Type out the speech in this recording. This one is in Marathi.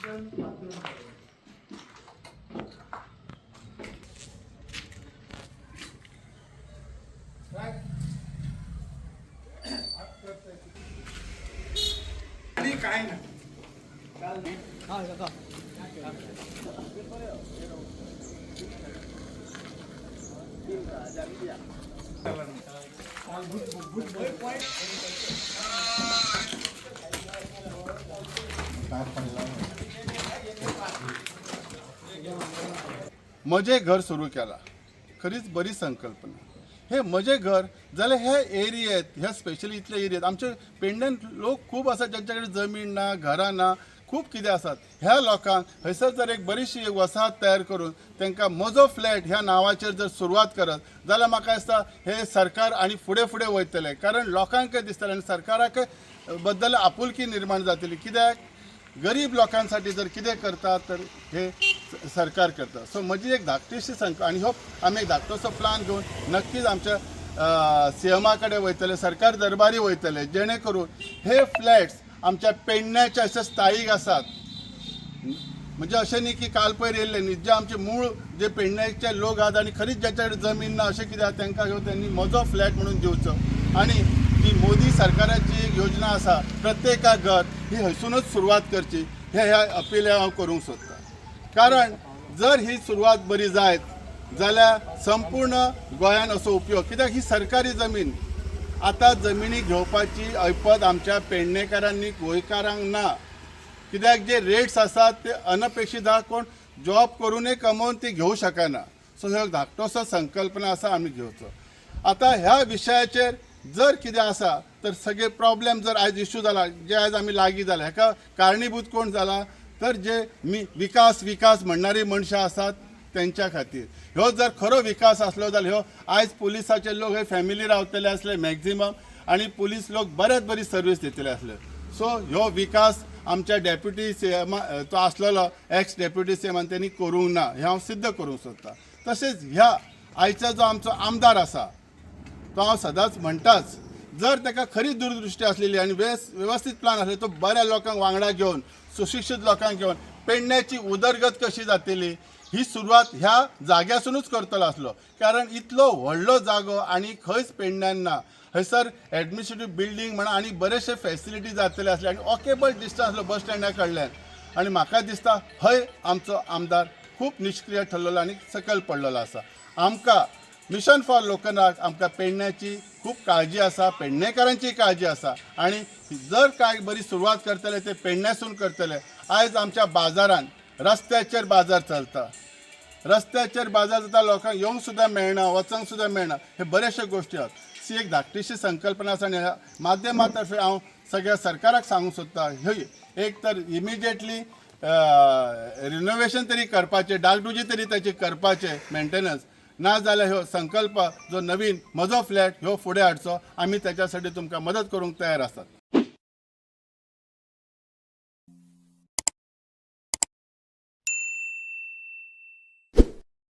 काय ना मजे घर सुरू केला, खरीच बरी संकल्पना. हे मजे घर जाल्यार ह्या एरियेत, ह्या स्पेशली इतल्या एरियेत आमचे पेडण्यान लोक खूब आसात ज्यांच्याकडे जमीन ना, घरां ना, खूब कितें आसात. ह्या लोकांक हयसर जर एक बरीशी एक वसाहत तयार करून तांकां मजो फ्लॅट ह्या नांवाचेर जर सुरवात करत जाल्यार म्हाका दिसता हे सरकार आनी फुडें फुडें वयतले. कारण लोकांकय दिसतलें आनी सरकाराकय बद्दल आपुलकी निर्माण जातली. कित्याक गरीब लोकांसाठी जर कितें करता तर हे सरकार करता. सो म्हजी एक धाकटीशी आनी हो आमी एक धाकटोसो प्लान घेवन नक्कीच आमच्या सीएमा कडेन वयतले, सरकार दरबारी वयतले, जेणे करून हे फ्लॅट्स आमच्या पेडण्याचे अशे स्थायीक आसात. म्हणजे अशें न्ही की काल पयर येयल्ले न्ही, जे आमचे मूळ जे पेडण्याचे लोक आहात आनी खरीच ज्याच्या कडेन जमीन ना अशें कितें आसा तांकां घेवन त्यांनी मजो फ्लॅट म्हणून दिवचो. आनी जी मोदी सरकाराची एक योजना आसा प्रत्येका घर ही हयसूनच सुरवात करची, ह्या अपील हांव करूंक सोदतां. कारण जर ही सुरवात बरी जायत जाल्यार संपूर्ण गोंयान असो उपयोग. कित्याक ही सरकारी जमीन आतां जमिनी घेवपाची ऐपत आमच्या पेडणेकारांनी गोंयकारांक ना. कित्याक जे रेट्स आसात ते अनपेक्षीत आहा, कोण जॉब करूनय कमोवन ती घेवं शकना. सो ह्यो धाकटोसो संकल्पना आसा आमी घेवचो. आतां ह्या विशयाचेर जर कितें आसा तर सगळे प्रॉब्लेम जर आयज इश्यू जाला, जे आयज आमी लागीं जाला, हेका कारणीभूत कोण जाला तर जे विकास विकास म्हणणारी मनशां आसात त्यांच्या खातीर. ह्यो जर खरो विकास आसलो जाल्यार ह्यो आयज पुलिसाचे लोक हे फॅमिली रावतले आसले मॅक्झिमम, आनी पुलीस लोक बऱ्यात बरी सर्वीस दितले आसले. सो ह्यो विकास आमच्या डेप्युटी सीएम तो आसलेलो एक्स डेप्युटी सीएमान त्यांनी करूंक ना, हें हांव सिद्ध करूंक सोदतां. तशेंच ह्या आयचो जो आमचो आमदार आसा तो हांव सदांच म्हणटाच, जर ताका खरी दूरदृश्टी आसलेली आनी वेवस्थीत प्लान आसले तो बऱ्या लोकांक वांगडा घेवन, सुशिक्षीत लोकांक घेवन पेडण्याची उदरगत कशी जातली ही सुरवात ह्या जाग्यासूनच करतलो आसलो. कारण इतलो व्हडलो जागो आनी खंयच पेडण्यान ना. हयसर एडमिनिस्ट्रेटिव्ह बिल्डींग म्हणा आनी बरेचशे फॅसिलिटी जातले आसले आनी वॉकेबल डिस्टन्स आसलो बस स्टँडा कडल्यान. आनी म्हाका दिसता हय आमचो आमदार खूब निश्क्रीय ठरलेलो आनी सकयल पडलेलो आसा. आमकां मिशन फॉर लोकनायक आमकां पेडण्याची खूब काळजी आसा, पेडणेकारांची काळजी आसा. आनी जर काय बरी सुरवात करतले ते पेडण्यासून करतले. आयज आमच्या बाजारान रस्त्याचेर बाजार चलता, रस्त्याचेर बाजार जाता, लोकांक येवंक सुद्दां मेळना, वचूंक सुद्दां मेळना. हे बरेचशे गोश्टी आसात. सी एक धाकटीशी संकल्पना आसा आनी ह्या माध्यमा तर्फे हांव सगळ्या सरकाराक सांगूंक सोदतां, ह्यो एक तर इमिजिएटली रिनोवेशन तरी करपाचें, डागडुजी तरी ताची करपाचें मेंटेनन्स, ना जाल्यार ह्यो संकल्प जो नवीन म्हजो फ्लॅट ह्यो फुडें हाडचो. आमी त्याच्यासाठी तुमकां मदत करूंक तयार आसात.